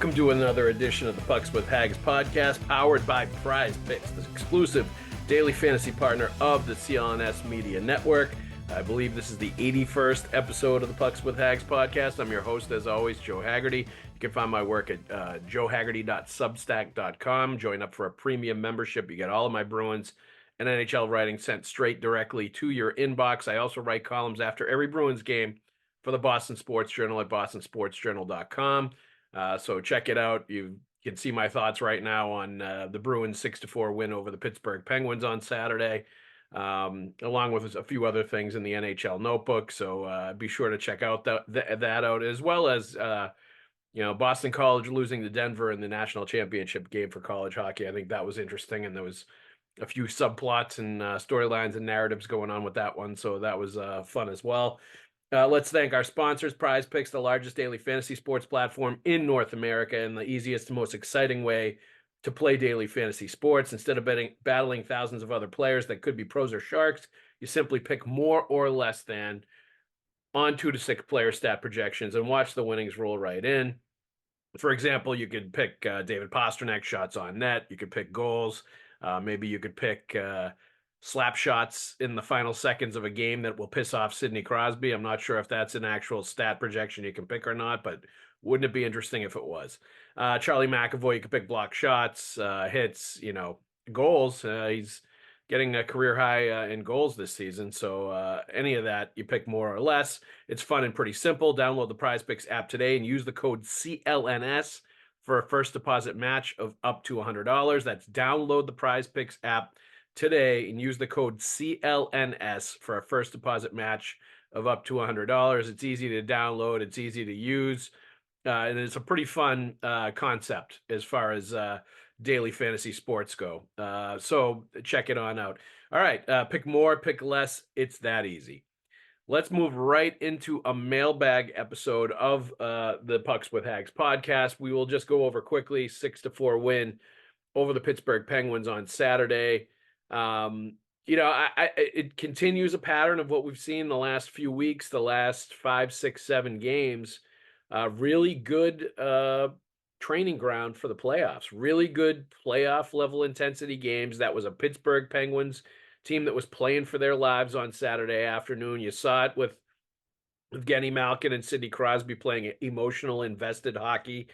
Welcome to another edition of the Pucks with Haggs podcast, powered by Prize Picks, the exclusive daily fantasy partner of the CLNS Media Network. I believe this is the 81st episode of the Pucks with Haggs podcast. I'm your host, as always, Joe Haggerty. You can find my work at joehaggerty.substack.com. Join up for a premium membership. You get all of my Bruins and NHL writing sent straight directly to your inbox. I also write columns after every Bruins game for the Boston Sports Journal at bostonsportsjournal.com. So check it out. You can see my thoughts right now on the Bruins 6-4 win over the Pittsburgh Penguins on Saturday, along with a few other things in the NHL notebook. So be sure to check out that out, as well as Boston College losing to Denver in the national championship game for college hockey. I think that was interesting, and there was a few subplots and storylines and narratives going on with that one. So that was fun as well. Let's thank our sponsors, Prize Picks, the largest daily fantasy sports platform in North America and the easiest and most exciting way to play daily fantasy sports. Instead of battling thousands of other players that could be pros or sharks, you simply pick more or less than on 2 to 6 player stat projections and watch the winnings roll right in. For example, you could pick David Pastrnak shots on net. You could pick goals. Maybe you could pick slap shots in the final seconds of a game that will piss off Sidney Crosby. I'm not sure if that's an actual stat projection you can pick or not, but wouldn't it be interesting if it was? Charlie McAvoy, you could pick block shots, hits, goals. He's getting a career high in goals this season. So any of that, you pick more or less. It's fun and pretty simple. Download the Prize Picks app today and use the code CLNS for a first deposit match of up to $100. That's download the Prize Picks app today and use the code CLNS for a first deposit match of up to $100. It's easy to download. It's easy to use. And it's a pretty fun concept as far as daily fantasy sports go. So check it on out. All right. Pick more, pick less. It's that easy. Let's move right into a mailbag episode of the Pucks with Haggs podcast. We will just go over quickly 6-4 win over the Pittsburgh Penguins on Saturday. It continues a pattern of what we've seen the last few weeks, the last 5, 6, 7 games. Really good training ground for the playoffs. Really good playoff level intensity games. That was a Pittsburgh Penguins team that was playing for their lives on Saturday afternoon. You saw it with Evgeny Malkin and Sidney Crosby playing emotional, invested hockey.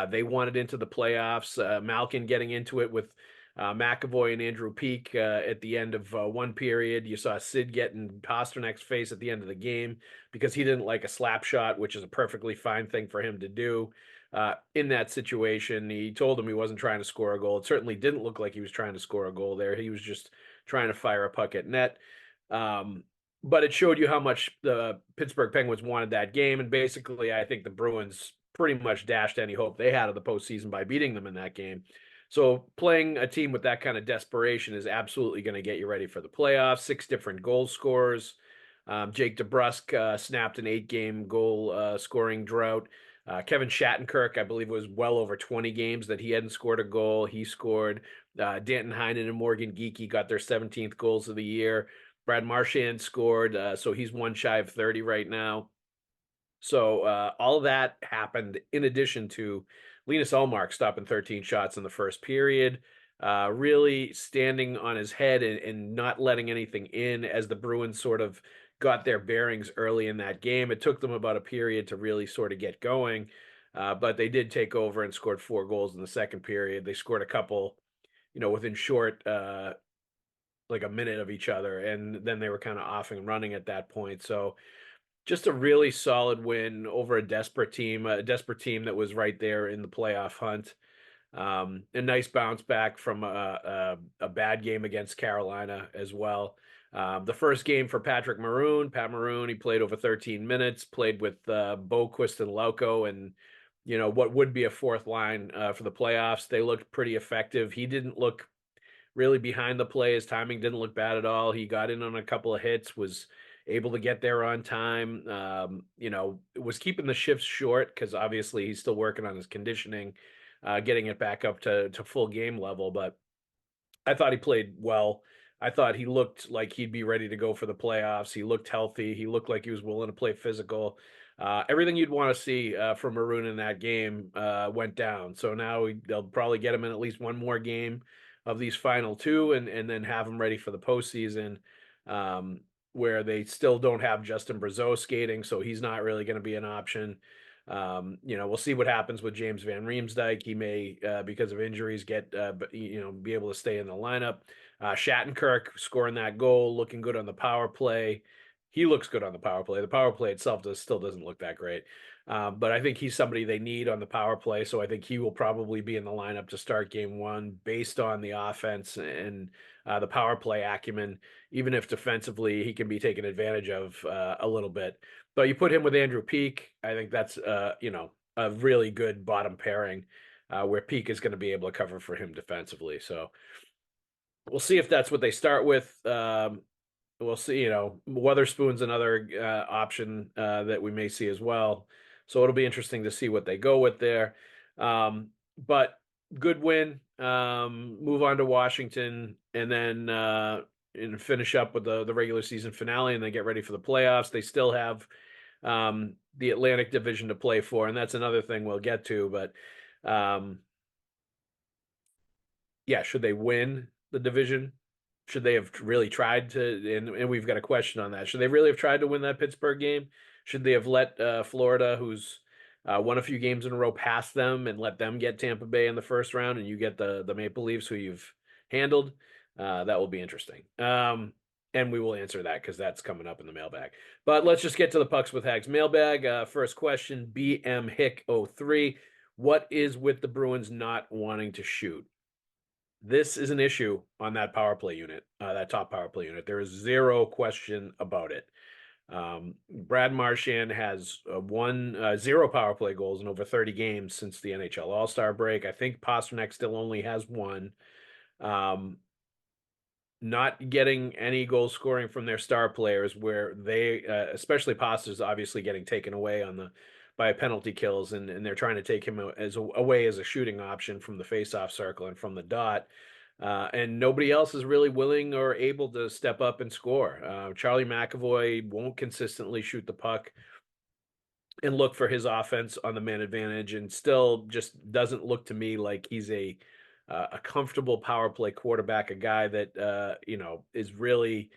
They wanted into the playoffs. Malkin getting into it with McAvoy and Andrew Peeke at the end of one period. You saw Sid get in Pasternak's face at the end of the game because he didn't like a slap shot, which is a perfectly fine thing for him to do. In that situation, he told him he wasn't trying to score a goal. It certainly didn't look like he was trying to score a goal there. He was just trying to fire a puck at net. But it showed you how much the Pittsburgh Penguins wanted that game. And basically, I think the Bruins pretty much dashed any hope they had of the postseason by beating them in that game. So playing a team with that kind of desperation is absolutely going to get you ready for the playoffs. 6 different goal scorers. Jake DeBrusk snapped an 8-game goal scoring drought. Kevin Shattenkirk, I believe, was well over 20 games that he hadn't scored a goal. He scored. Danton Heinen and Morgan Geekie got their 17th goals of the year. Brad Marchand scored, so he's one shy of 30 right now. So all of that happened in addition to Linus Ullmark stopping 13 shots in the first period, really standing on his head and not letting anything in as the Bruins sort of got their bearings early in that game. It took them about a period to really sort of get going, but they did take over and scored 4 goals in the second period. They scored a couple, within short, like a minute of each other, and then they were kind of off and running at that point. So just a really solid win over a desperate team that was right there in the playoff hunt. A nice bounce back from a bad game against Carolina as well. The first game for Pat Maroon, he played over 13 minutes, played with Boquist and Lauko and, what would be a fourth line for the playoffs. They looked pretty effective. He didn't look really behind the play. His timing didn't look bad at all. He got in on a couple of hits, was able to get there on time. Was keeping the shifts short because obviously he's still working on his conditioning, getting it back up to full game level. But I thought he played well. I thought he looked like he'd be ready to go for the playoffs. He looked healthy. He looked like he was willing to play physical. Everything you'd want to see from Maroon in that game went down. So now they'll probably get him in at least one more game of these final two, and then have him ready for the postseason, where they still don't have Justin Brazeau skating, so he's not really going to be an option. We'll see what happens with James Van Riemsdyk. He may, because of injuries, be able to stay in the lineup. Shattenkirk scoring that goal, looking good on the power play. He looks good on the power play. The power play itself still doesn't look that great. But I think he's somebody they need on the power play. So I think he will probably be in the lineup to start game one based on the offense and the power play acumen, even if defensively he can be taken advantage of a little bit. But you put him with Andrew Peeke, I think that's a really good bottom pairing where Peeke is going to be able to cover for him defensively. So we'll see if that's what they start with. We'll see. Weatherspoon's another option that we may see as well. So it'll be interesting to see what they go with there. But good win. Move on to Washington, and then and finish up with the regular season finale, and then get ready for the playoffs. They still have the Atlantic Division to play for, and that's another thing we'll get to. But yeah, should they win the division? Should they have really tried to? And we've got a question on that. Should they really have tried to win that Pittsburgh game? Should they have let Florida, who's won a few games in a row, past them and let them get Tampa Bay in the first round, and you get the Maple Leafs, who you've handled? That will be interesting. And we will answer that because that's coming up in the mailbag. But let's just get to the Pucks with Haggs mailbag. First question, BM Hick 03. What is with the Bruins not wanting to shoot? This is an issue on that power play unit, that top power play unit. There is zero question about it. Brad Marchand has zero power play goals in over 30 games since the NHL All-Star break. I think Pastrnak still only has one. Not getting any goal scoring from their star players, where they, especially Pasta's obviously getting taken away by penalty kills, and they're trying to take him away as a shooting option from the faceoff circle and from the dot. And nobody else is really willing or able to step up and score. Charlie McAvoy won't consistently shoot the puck and look for his offense on the man advantage, and still just doesn't look to me like he's a comfortable power play quarterback, a guy that is really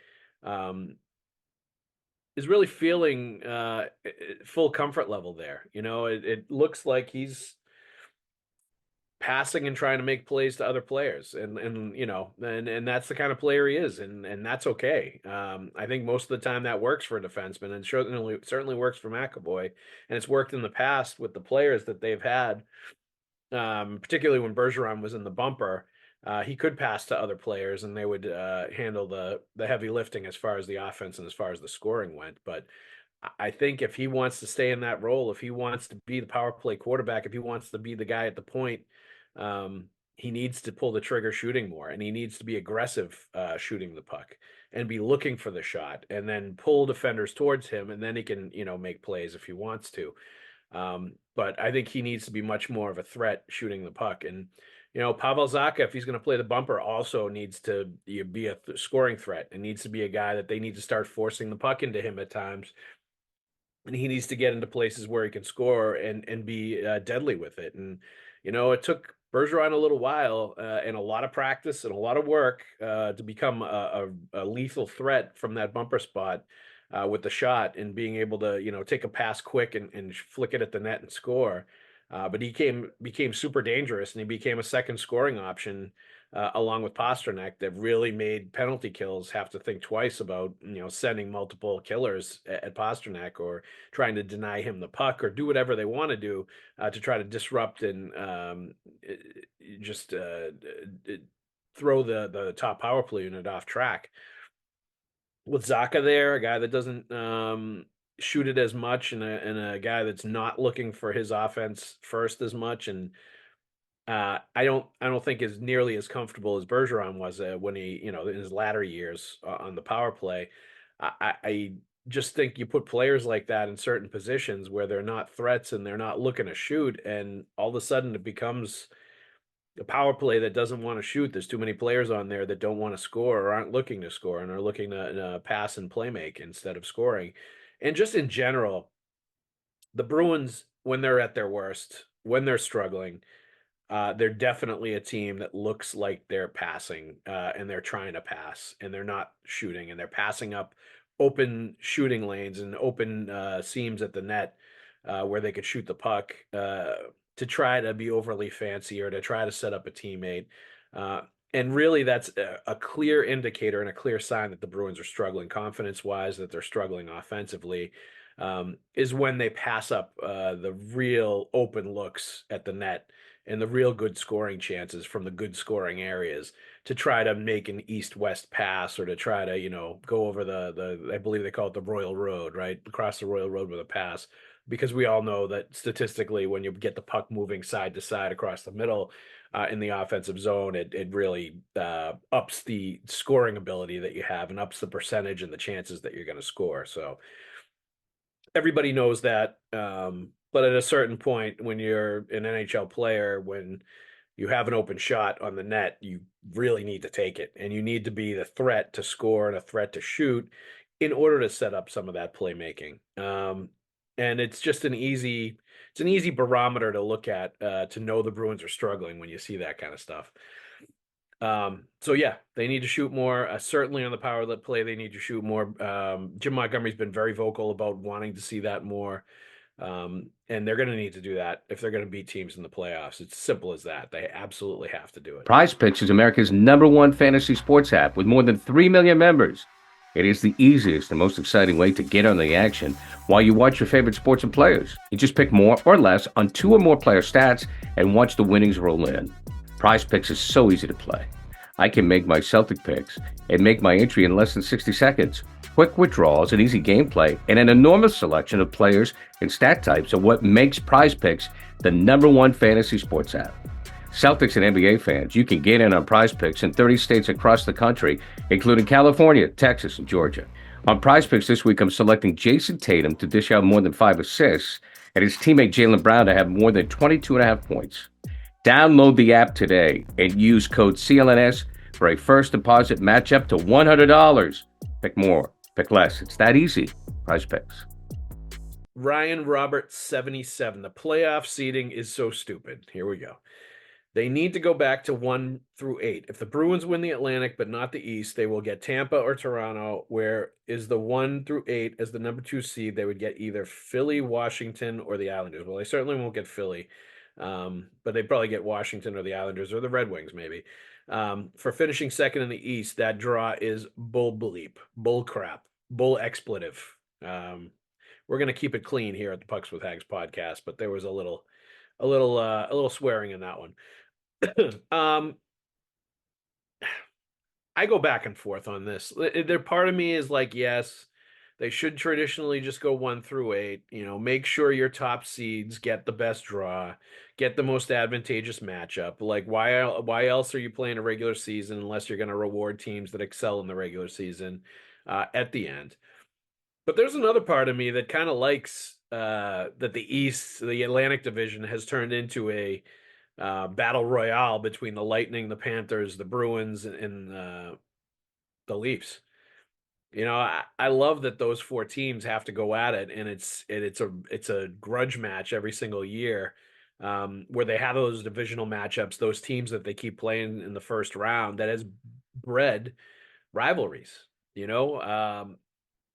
feeling full comfort level there. It looks like he's passing and trying to make plays to other players, and that's the kind of player he is, and that's okay. I think most of the time that works for a defenseman, and certainly works for McAvoy, and it's worked in the past with the players that they've had. Particularly when Bergeron was in the bumper, he could pass to other players, and they would handle the heavy lifting as far as the offense and as far as the scoring went. But I think if he wants to stay in that role, if he wants to be the power play quarterback, if he wants to be the guy at the point, he needs to pull the trigger shooting more, and he needs to be aggressive shooting the puck and be looking for the shot, and then pull defenders towards him, and then he can make plays if he wants to. But I think he needs to be much more of a threat shooting the puck. And, Pavel Zacha, if he's going to play the bumper, also needs to be a scoring threat, and needs to be a guy that they need to start forcing the puck into him at times. And he needs to get into places where he can score and be deadly with it. And, it took Bergeron a little while and a lot of practice and a lot of work to become a lethal threat from that bumper spot. With the shot and being able to, take a pass quick and flick it at the net and score. But he became super dangerous, and he became a second scoring option along with Pastrnak that really made penalty kills have to think twice about, sending multiple killers at Pastrnak, or trying to deny him the puck, or do whatever they want to do to try to disrupt and just throw the top power play unit off track. With Zacha there, a guy that doesn't shoot it as much, and a guy that's not looking for his offense first as much, and I don't think is nearly as comfortable as Bergeron was when he in his latter years on the power play. I just think you put players like that in certain positions where they're not threats and they're not looking to shoot, and all of a sudden it becomes a power play that doesn't want to shoot. There's too many players on there that don't want to score or aren't looking to score and are looking to pass and play make instead of scoring. And just in general, the Bruins, when they're at their worst, when they're struggling, they're definitely a team that looks like they're passing and they're trying to pass and they're not shooting and they're passing up open shooting lanes and open seams at the net where they could shoot the puck to try to be overly fancy or to try to set up a teammate. Uh, and really, that's a clear indicator and a clear sign that the Bruins are struggling confidence wise, that they're struggling offensively. Is when they pass up the real open looks at the net and the real good scoring chances from the good scoring areas to try to make an east-west pass or to try to, go over the I believe they call it the Royal Road, right? Across the Royal Road with a pass. Because we all know that statistically, when you get the puck moving side to side across the middle in the offensive zone, it really ups the scoring ability that you have and ups the percentage and the chances that you're going to score. So everybody knows that. But at a certain point, when you're an NHL player, when you have an open shot on the net, you really need to take it. And you need to be the threat to score and a threat to shoot in order to set up some of that playmaking. And it's an easy barometer to look at to know the Bruins are struggling when you see that kind of stuff. So yeah, they need to shoot more. Certainly on the power play, they need to shoot more. Jim Montgomery's been very vocal about wanting to see that more. And they're going to need to do that if they're going to beat teams in the playoffs. It's simple as that. They absolutely have to do it. Prize Picks is America's #1 fantasy sports app with more than 3 million members. It is the easiest and most exciting way to get on the action while you watch your favorite sports and players. You just pick more or less on 2 or more player stats and watch the winnings roll in. Prize Picks is so easy to play. I can make my Celtic picks and make my entry in less than 60 seconds. Quick withdrawals and easy gameplay and an enormous selection of players and stat types are what makes Prize Picks the #1 fantasy sports app. Celtics and NBA fans, you can get in on Prize Picks in 30 states across the country, including California, Texas, and Georgia. On Prize Picks this week, I'm selecting Jason Tatum to dish out more than 5 assists and his teammate Jaylen Brown to have more than 22.5 points. Download the app today and use code CLNS for a first deposit match up to $100. Pick more, pick less. It's that easy. Prize Picks. Ryan Roberts, 77. The playoff seeding is so stupid. Here we go. They need to go back to 1 through 8. If the Bruins win the Atlantic but not the East, they will get Tampa or Toronto, where is the 1 through 8 as the number 2 seed. They would get either Philly, Washington, or the Islanders. Well, they certainly won't get Philly, but they probably get Washington or the Islanders or the Red Wings, maybe. For finishing second in the East, that draw is bull bleep, bull crap, bull expletive. We're going to keep it clean here at the Pucks with Haggs podcast, but there was a little swearing in that one. I go back and forth on this. There, part of me is like, yes, they should traditionally just go 1 through 8. Make sure your top seeds get the best draw, get the most advantageous matchup. Like, why else are you playing a regular season unless you're going to reward teams that excel in the regular season at the end? But there's another part of me that kind of likes that the Atlantic Division has turned into a battle royale between the Lightning, the Panthers, the Bruins, and the Leafs. I love that those 4 teams have to go at it, and it's a grudge match every single year, where they have those divisional matchups, those teams that they keep playing in the first round that has bred rivalries.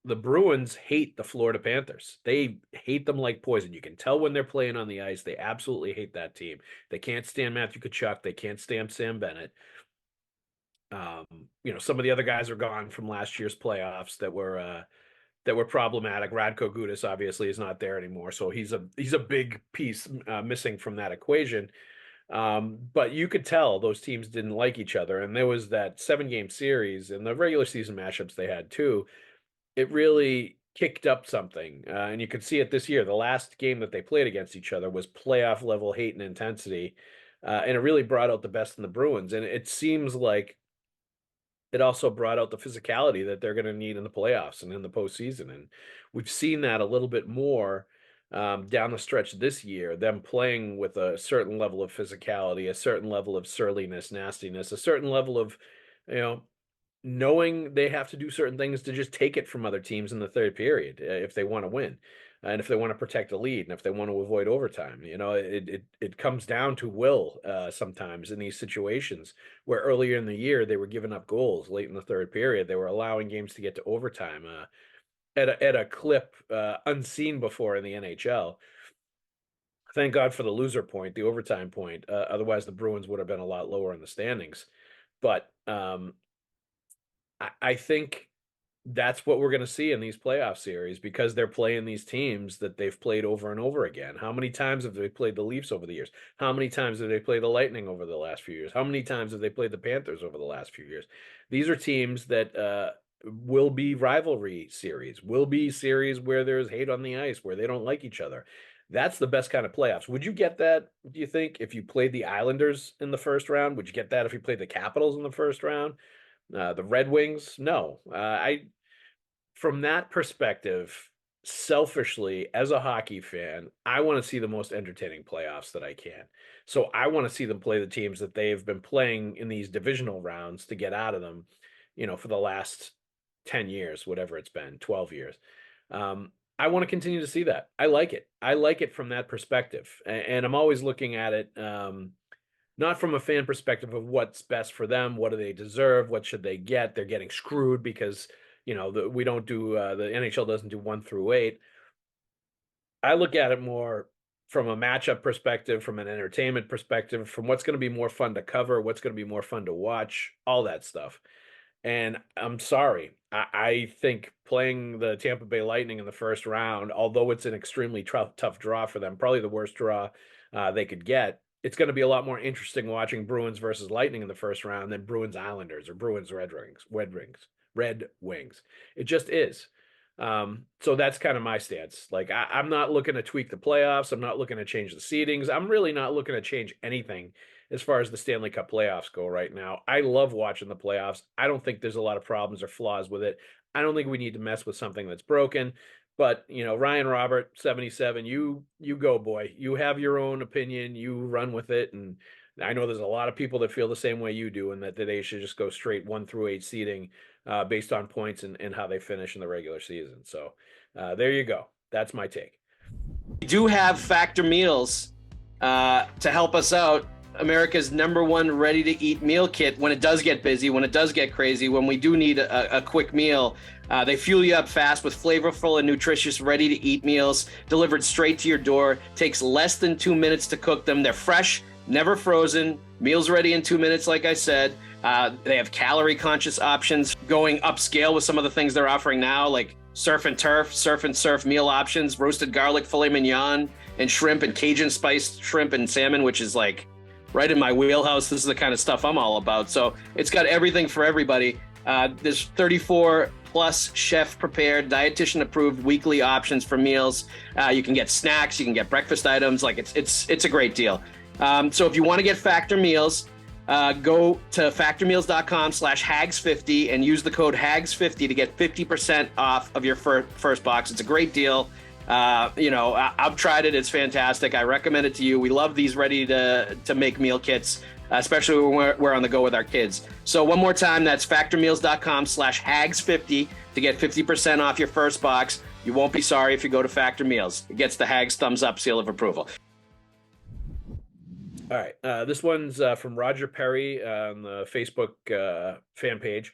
The Bruins hate the Florida Panthers. They hate them like poison. You can tell when they're playing on the ice. They absolutely hate that team. They can't stand Matthew Tkachuk. They can't stand Sam Bennett. Some of the other guys are gone from last year's playoffs that were problematic. Radko Gudas obviously is not there anymore, so he's a big piece missing from that equation. But you could tell those teams didn't like each other, and there was that 7-game series and the regular season matchups they had too. It really kicked up something. And you could see it this year. The last game that they played against each other was playoff level hate and intensity. And it really brought out the best in the Bruins. And it seems like it also brought out the physicality that they're going to need in the playoffs and in the postseason. And we've seen that a little bit more down the stretch this year, them playing with a certain level of physicality, a certain level of surliness, nastiness, a certain level of, you know, knowing they have to do certain things to just take it from other teams in the third period if they want to win, and if they want to protect the lead, and if they want to avoid overtime. It comes down to will sometimes in these situations where earlier in the year they were giving up goals late in the third period. They were allowing games to get to overtime at a clip unseen before in the NHL. Thank God for the loser point, the overtime point. Otherwise, the Bruins would have been a lot lower in the standings. But I think that's what we're going to see in these playoff series because they're playing these teams that they've played over and over again. How many times have they played the Leafs over the years? How many times have they played the Lightning over the last few years? How many times have they played the Panthers over the last few years? These are teams that will be rivalry series, will be series where there's hate on the ice, where they don't like each other. That's the best kind of playoffs. Would you get that, do you think, if you played the Islanders in the first round? Would you get that if you played the Capitals in the first round? The Red Wings? No. From that perspective, selfishly, as a hockey fan, I want to see the most entertaining playoffs that I can. So I want to see them play the teams that they've been playing in these divisional rounds to get out of them, for the last 10 years, whatever it's been, 12 years. I want to continue to see that. I like it. I like it from that perspective. And I'm always looking at it, not from a fan perspective of what's best for them, what do they deserve, what should they get. They're getting screwed because we don't do the NHL doesn't do 1 through 8. I look at it more from a matchup perspective, from an entertainment perspective, from what's going to be more fun to cover, what's going to be more fun to watch, all that stuff. And I'm sorry, I think playing the Tampa Bay Lightning in the first round, although it's an extremely tough draw for them, probably the worst draw they could get, it's going to be a lot more interesting watching Bruins versus Lightning in the first round than Bruins Islanders or Bruins Red Wings. It just is. So that's kind of my stance. Like I'm not looking to tweak the playoffs. I'm not looking to change the seedings. I'm really not looking to change anything as far as the Stanley Cup playoffs go right now. I love watching the playoffs. I don't think there's a lot of problems or flaws with it. I don't think we need to mess with something that's broken. But Ryan Robert, 77, you go, boy. You have your own opinion. You run with it. And I know there's a lot of people that feel the same way you do, and that they should just go straight 1 through 8 seeding based on points and how they finish in the regular season. So there you go. That's my take. We do have Factor Meals to help us out. America's #1 ready-to-eat meal kit when it does get busy, when it does get crazy, when we do need a quick meal. They fuel you up fast with flavorful and nutritious ready-to-eat meals delivered straight to your door. Takes less than 2 minutes to cook them. They're fresh, never frozen, meals ready in 2 minutes, like I said. They have calorie-conscious options, going upscale with some of the things they're offering now, like surf and surf meal options, roasted garlic filet mignon, and shrimp, and Cajun spiced shrimp and salmon, which is like right in my wheelhouse. This is the kind of stuff I'm all about. So it's got everything for everybody. There's 34 plus chef prepared, dietitian approved weekly options for meals. You can get snacks, you can get breakfast items. Like it's a great deal. So if you want to get Factor Meals, go to factormeals.com/Haggs50 and use the code Haggs50 to get 50% off of your first box. It's a great deal. I've tried it. It's fantastic. I recommend it to you. We love these ready to make meal kits, especially when we're on the go with our kids. So one more time, that's factormeals.com/Haggs50 to get 50% off your first box. You won't be sorry if you go to Factor Meals. It gets the Haggs thumbs up seal of approval. All right. This one's from Roger Perry on the Facebook fan page.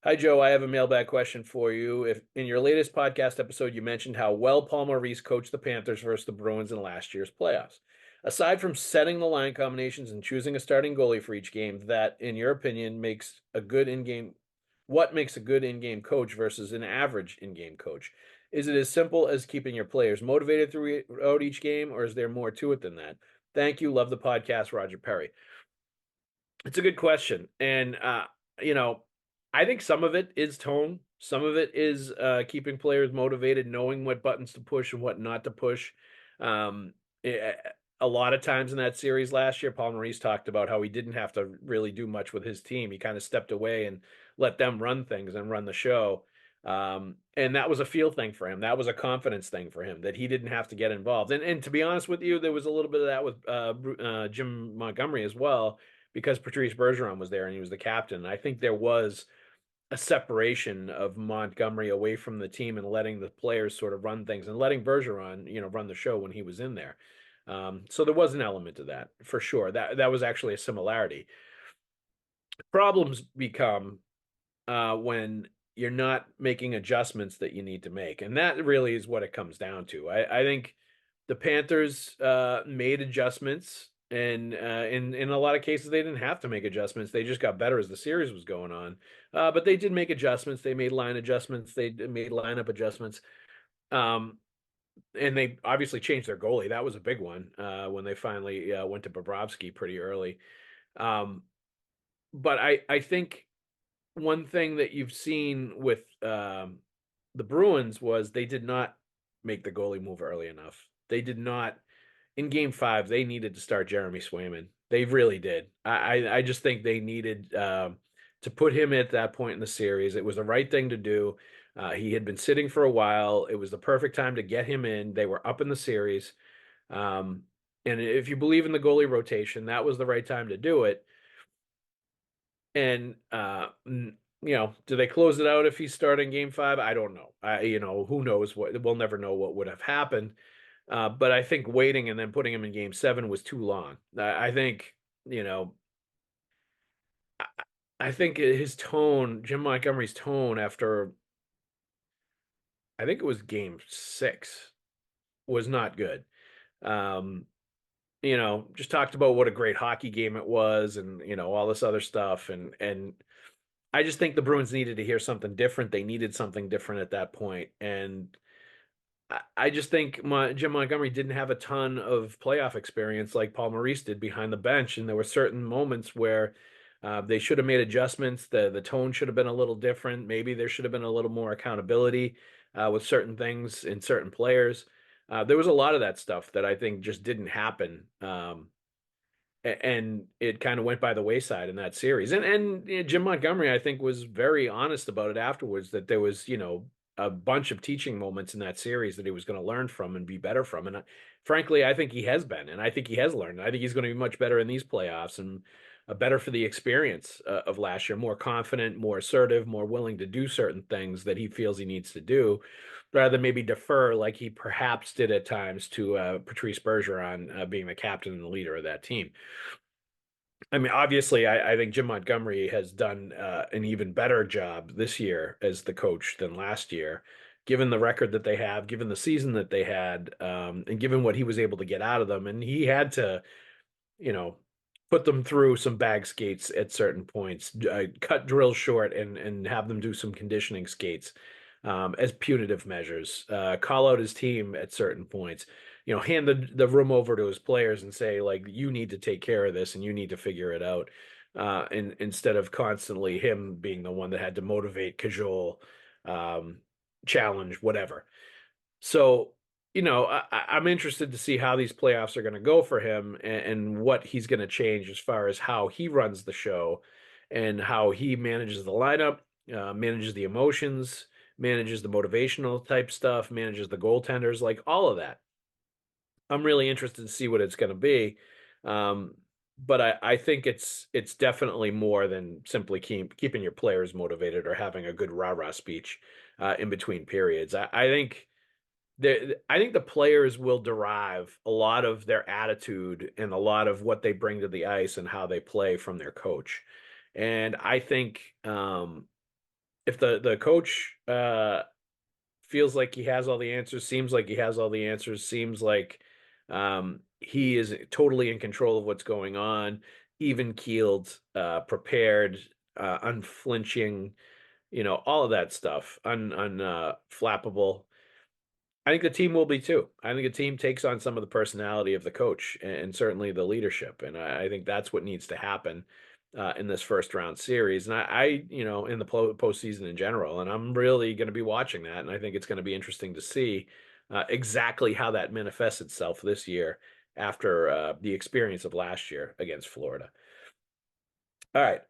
Hi, Joe. I have a mailbag question for you. If in your latest podcast episode, you mentioned how well Paul Maurice coached the Panthers versus the Bruins in last year's playoffs. Aside from setting the line combinations and choosing a starting goalie for each game, that, in your opinion, makes a good in-game. What makes a good in-game coach versus an average in-game coach? Is it as simple as keeping your players motivated throughout each game, or is there more to it than that? Thank you. Love the podcast, Roger Perry. It's a good question. And, I think some of it is tone. Some of it is keeping players motivated, knowing what buttons to push and what not to push. A lot of times in that series last year, Paul Maurice talked about how he didn't have to really do much with his team. He kind of stepped away and let them run things and run the show. And that was a feel thing for him. That was a confidence thing for him that he didn't have to get involved. And to be honest with you, there was a little bit of that with Jim Montgomery as well, because Patrice Bergeron was there and he was the captain. I think there was a separation of Montgomery away from the team and letting the players sort of run things and letting Bergeron, run the show when he was in there. So there was an element of that for sure. That was actually a similarity. Problems become when you're not making adjustments that you need to make, and that really is what it comes down to. I think the Panthers made adjustments, and in a lot of cases they didn't have to make adjustments. They just got better as the series was going on. But they did make adjustments. They made line adjustments. They made lineup adjustments. Um, and they obviously changed their goalie. That was a big one when they finally went to Bobrovsky pretty early. Um, but I think one thing that you've seen with the Bruins was they did not make the goalie move early enough. They did not in Game 5. They needed to start Jeremy Swayman. They really did. I just think they needed to put him at that point in the series. It was the right thing to do. He had been sitting for a while. It was the perfect time to get him in. They were up in the series. And if you believe in the goalie rotation, that was the right time to do it. And do they close it out if he's starting Game 5? I don't know. Who knows what? We'll never know what would have happened. But I think waiting and then putting him in Game 7 was too long. I think I think his tone, Jim Montgomery's tone after I think it was Game 6 was not good. Um, just talked about what a great hockey game it was and all this other stuff and I just think the Bruins needed to hear something different. They needed something different at that point. And I just think Jim Montgomery didn't have a ton of playoff experience like Paul Maurice did behind the bench. And there were certain moments where they should have made adjustments. The tone should have been a little different. Maybe there should have been a little more accountability with certain things in certain players. There was a lot of that stuff that I think just didn't happen. And it kind of went by the wayside in that series. And Jim Montgomery, I think, was very honest about it afterwards that there was, a bunch of teaching moments in that series that he was going to learn from and be better from. And frankly, I think he has been, and I think he has learned. I think he's going to be much better in these playoffs and better for the experience of last year, more confident, more assertive, more willing to do certain things that he feels he needs to do, rather than maybe defer like he perhaps did at times to Patrice Bergeron being the captain and the leader of that team. I mean, obviously, I think Jim Montgomery has done an even better job this year as the coach than last year, given the record that they have, given the season that they had, and given what he was able to get out of them. And he had to, you know, put them through some bag skates at certain points, cut drills short, and have them do some conditioning skates as punitive measures. Call out his team at certain points. Hand the room over to his players and say, like, you need to take care of this and you need to figure it out. And instead of constantly him being the one that had to motivate, cajole, challenge, whatever. So, I'm interested to see how these playoffs are going to go for him and what he's going to change as far as how he runs the show and how he manages the lineup, manages the emotions, manages the motivational type stuff, manages the goaltenders, like all of that. I'm really interested to see what it's going to be. But I think it's definitely more than simply keeping your players motivated or having a good rah-rah speech in between periods. I think the players will derive a lot of their attitude and a lot of what they bring to the ice and how they play from their coach. And I think if the coach feels like he has all the answers, seems like he has all the answers, seems like he is totally in control of what's going on, even keeled, prepared, unflinching, all of that stuff, flappable. I think the team will be too. I think the team takes on some of the personality of the coach and certainly the leadership. And I think that's what needs to happen in this first round series. And in the postseason in general. And I'm really going to be watching that. And I think it's going to be interesting to see exactly how that manifests itself this year after the experience of last year against Florida. All right.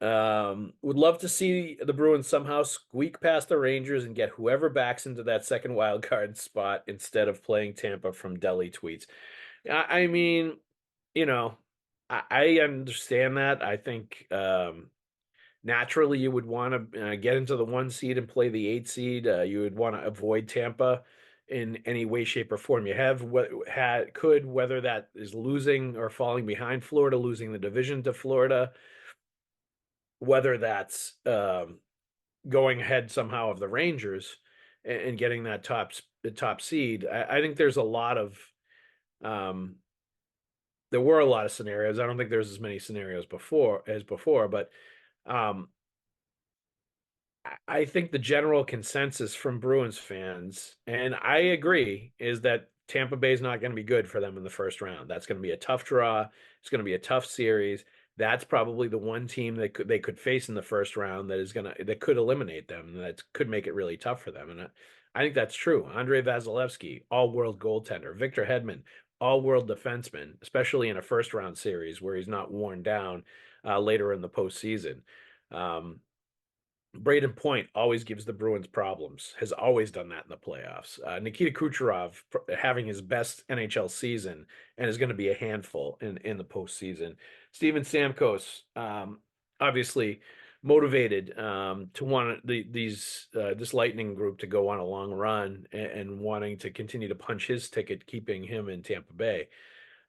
Would love to see the Bruins somehow squeak past the Rangers and get whoever backs into that second wild card spot instead of playing Tampa from Delhi tweets. I mean, you know, I understand that. I think naturally you would want to get into the 1 seed and play the 8 seed. You would want to avoid Tampa in any way, shape, or form. You have what had could whether that is losing or falling behind Florida, losing the division to Florida, whether that's going ahead somehow of the Rangers and getting that top seed. I think there's a lot of um, there were a lot of scenarios. I don't think there's as many scenarios before, but um, I think the general consensus from Bruins fans, and I agree, is that Tampa Bay is not going to be good for them in the first round. That's going to be a tough draw. It's going to be a tough series. That's probably the one team that they could face in the first round that could eliminate them, and that could make it really tough for them. And I think that's true. Andrei Vasilevsky, all-world goaltender. Victor Hedman, all-world defenseman, especially in a first-round series where he's not worn down later in the postseason. Um, Braden Point always gives the Bruins problems, has always done that in the playoffs. Nikita Kucherov having his best NHL season and is going to be a handful in the postseason. Steven Stamkos, obviously motivated to want this Lightning group to go on a long run and wanting to continue to punch his ticket, keeping him in Tampa Bay.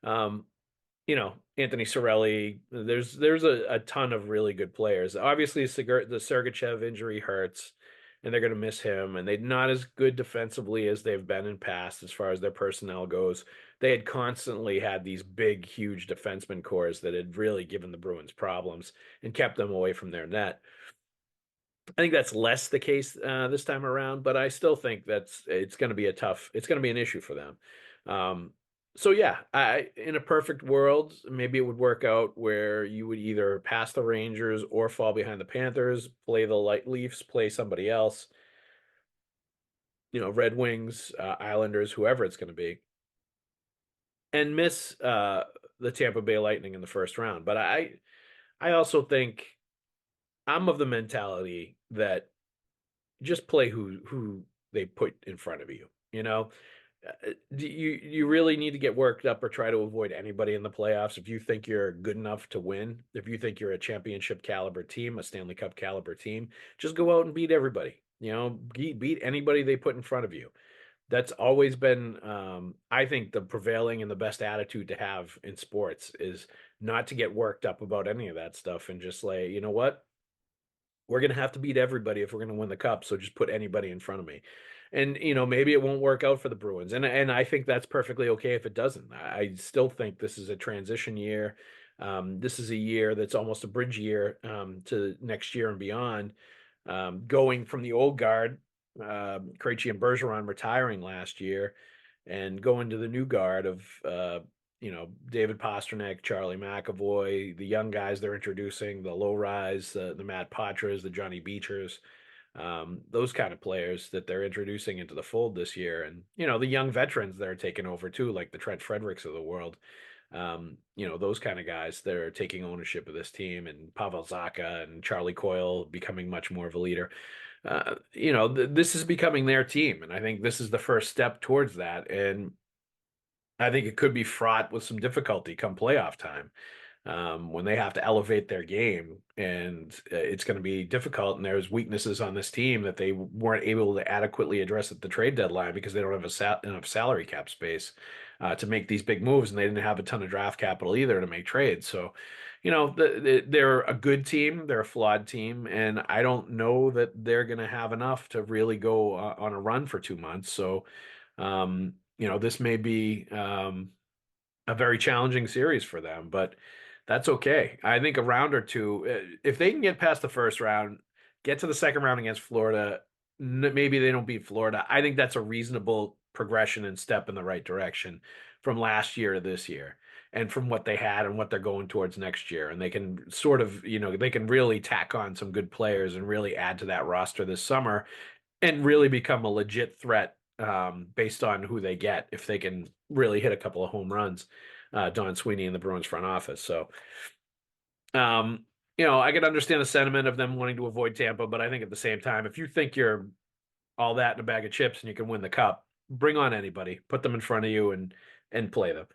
Um, Anthony Cirelli. There's a ton of really good players. Obviously, the Sergachev injury hurts, and they're going to miss him. And they're not as good defensively as they've been in past as far as their personnel goes. They had constantly had these big, huge defenseman cores that had really given the Bruins problems and kept them away from their net. I think that's less the case this time around, but I still think it's going to be it's going to be an issue for them. So yeah, in a perfect world, maybe it would work out where you would either pass the Rangers or fall behind the Panthers, play the Light Leafs, play somebody else, Red Wings, Islanders, whoever it's going to be, and miss the Tampa Bay Lightning in the first round. But I also think I'm of the mentality that just play who they put in front of you. You really need to get worked up or try to avoid anybody in the playoffs if you think you're good enough to win. If you think you're a championship caliber team, a Stanley Cup caliber team, just go out and beat everybody. Beat anybody they put in front of you. That's always been, I think, the prevailing and the best attitude to have in sports is not to get worked up about any of that stuff and just say, you know what? We're going to have to beat everybody if we're going to win the cup. So just put anybody in front of me. And, maybe it won't work out for the Bruins. And I think that's perfectly okay if it doesn't. I still think this is a transition year. This is a year that's almost a bridge year to next year and beyond. Going from the old guard, Krejci and Bergeron retiring last year, and going to the new guard of David Pastrnak, Charlie McAvoy, the young guys they're introducing, the low rise, the Matt Patras, the Johnny Beechers, those kind of players that they're introducing into the fold this year. And, the young veterans that are taking over too, like the Trent Fredericks of the world. Those kind of guys that are taking ownership of this team, and Pavel Zacha and Charlie Coyle becoming much more of a leader. This is becoming their team. And I think this is the first step towards that. And I think it could be fraught with some difficulty come playoff time when they have to elevate their game, and it's going to be difficult. And there's weaknesses on this team that they weren't able to adequately address at the trade deadline because they don't have enough salary cap space to make these big moves, and they didn't have a ton of draft capital either to make trades. So, they're a good team, they're a flawed team, and I don't know that they're going to have enough to really go on a run for 2 months. So. This may be a very challenging series for them, but that's okay. I think a round or two, if they can get past the first round, get to the second round against Florida, maybe they don't beat Florida. I think that's a reasonable progression and step in the right direction from last year to this year and from what they had and what they're going towards next year. And they can sort of, they can really tack on some good players and really add to that roster this summer and really become a legit threat based on who they get if they can really hit a couple of home runs, Don Sweeney and the Bruins front office. So I can understand the sentiment of them wanting to avoid Tampa, but I think at the same time, if you think you're all that in a bag of chips and you can win the cup, bring on anybody, put them in front of you and play them.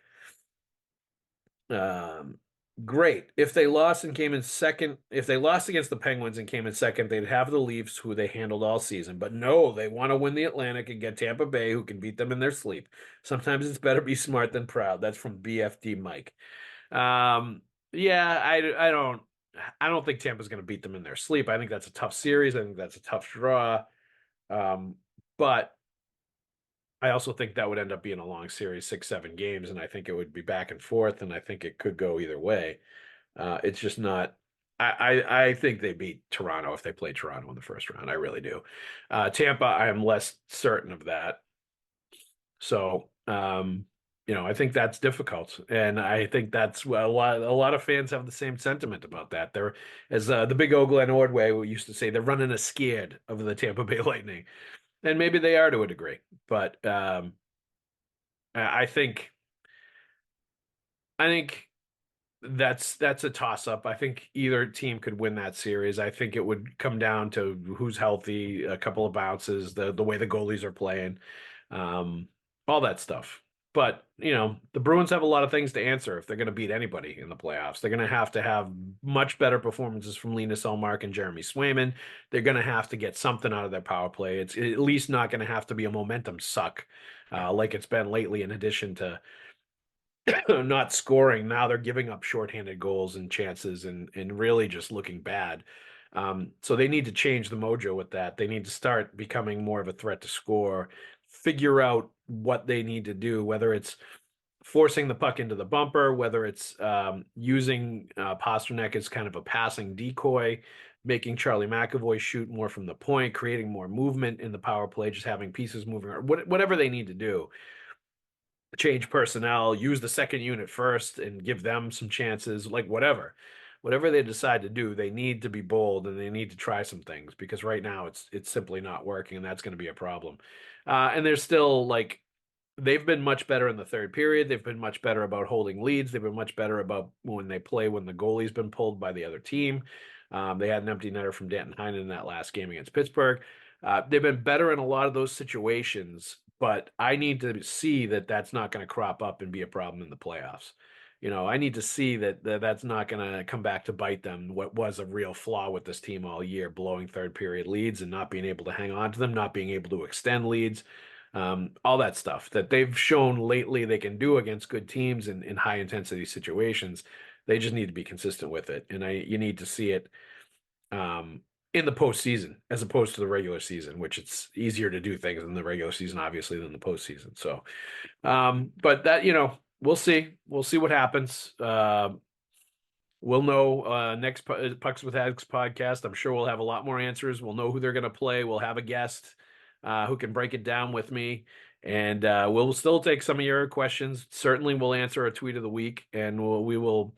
Great. If they lost and came in second, if they lost against the Penguins and came in second, they'd have the Leafs, who they handled all season. But no, they want to win the Atlantic and get Tampa Bay, who can beat them in their sleep. Sometimes it's better be smart than proud. That's from BFD Mike. Yeah, I don't think Tampa's going to beat them in their sleep. I think that's a tough series. I think that's a tough draw. But I also think that would end up being a long series, 6, 7 games, and I think it would be back and forth, and I think it could go either way. It's just not. I think they beat Toronto if they play Toronto in the first round. I really do. Tampa, I am less certain of that. So, I think that's difficult, and I think that's a lot of fans have the same sentiment about that. They're, as the big O Glenn Ordway used to say, they're running a scared of the Tampa Bay Lightning, and maybe they are to a degree, but I think that's a toss up. I think either team could win that series. I think it would come down to who's healthy, a couple of bounces, the way the goalies are playing, all that stuff. But the Bruins have a lot of things to answer if they're going to beat anybody in the playoffs. They're going to have much better performances from Linus Ullmark and Jeremy Swayman. They're going to have to get something out of their power play. It's at least not going to have to be a momentum suck like it's been lately. In addition to not scoring, now they're giving up shorthanded goals and chances and really just looking bad. So they need to change the mojo with that. They need to start becoming more of a threat to score, figure out what they need to do, whether it's forcing the puck into the bumper, whether it's using Pasternak as kind of a passing decoy, making Charlie McAvoy shoot more from the point, creating more movement in the power play, just having pieces moving, or whatever they need to do. Change personnel, use the second unit first and give them some chances, like whatever they decide to do, they need to be bold and they need to try some things, because right now it's simply not working, and that's going to be a problem. And there's still, like, they've been much better in the third period. They've been much better about holding leads. They've been much better about when the goalie's been pulled by the other team. They had an empty netter from Danton Heinen in that last game against Pittsburgh. They've been better in a lot of those situations, but I need to see that that's not going to crop up and be a problem in the playoffs. I need to see that that's not going to come back to bite them. What was a real flaw with this team all year, blowing third period leads and not being able to hang on to them, not being able to extend leads, all that stuff that they've shown lately they can do against good teams in high intensity situations. They just need to be consistent with it, and you need to see it in the postseason as opposed to the regular season, which it's easier to do things in the regular season, obviously, than the postseason. So, but that, we'll see. We'll see what happens. We'll know next Pucks with Haggs podcast. I'm sure we'll have a lot more answers. We'll know who they're going to play. We'll have a guest who can break it down with me. And we'll still take some of your questions. Certainly, we'll answer a tweet of the week, and we will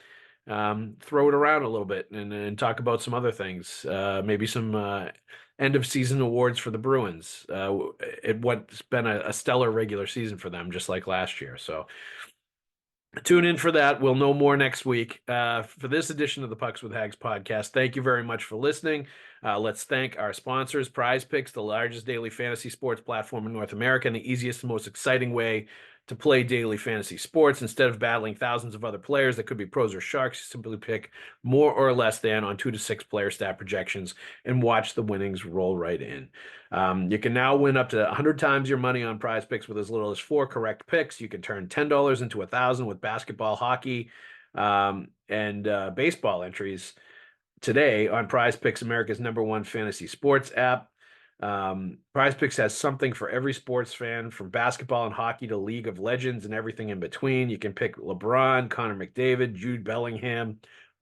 throw it around a little bit and talk about some other things. Maybe some end of season awards for the Bruins. What's been a stellar regular season for them, just like last year. So tune in for that. We'll know more next week. For this edition of the Pucks with Haggs podcast, thank you very much for listening. Let's thank our sponsors, Prize Picks, the largest daily fantasy sports platform in North America, and the easiest and most exciting way to play daily fantasy sports. Instead of battling thousands of other players that could be pros or sharks, you simply pick more or less than on 2 to 6 player stat projections and watch the winnings roll right in. You can now win up to 100 times your money on Prize Picks with as little as 4 correct picks. You can turn $10 into $1,000 with basketball, hockey, and baseball entries today on Prize Picks, America's #1 fantasy sports app. Prize Picks has something for every sports fan, from basketball and hockey to League of Legends and everything in between. You can pick LeBron, Connor McDavid, Jude Bellingham,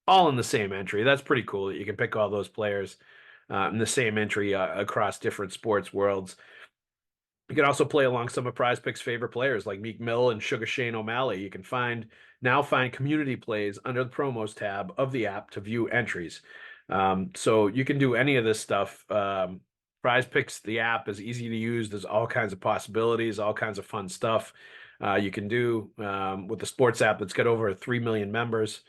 all in the same entry. That's pretty cool that you can pick all those players in the same entry across different sports worlds. You can also play along some of Prize Picks' favorite players like Meek Mill and Sugar Shane O'Malley. You can find community plays under the promos tab of the app to view entries. So you can do any of this stuff. Prize Picks, the app, is easy to use. There's all kinds of possibilities, all kinds of fun stuff you can do with the sports app that's got over 3 million members.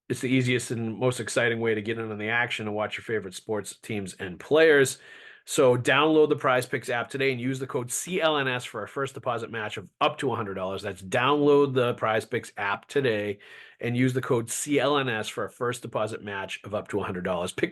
It's the easiest and most exciting way to get in on the action and watch your favorite sports teams and players. So download the Prize Picks app today and use the code CLNS for a first deposit match of up to $100. That's download the Prize Picks app today and use the code CLNS for a first deposit match of up to $100. Pick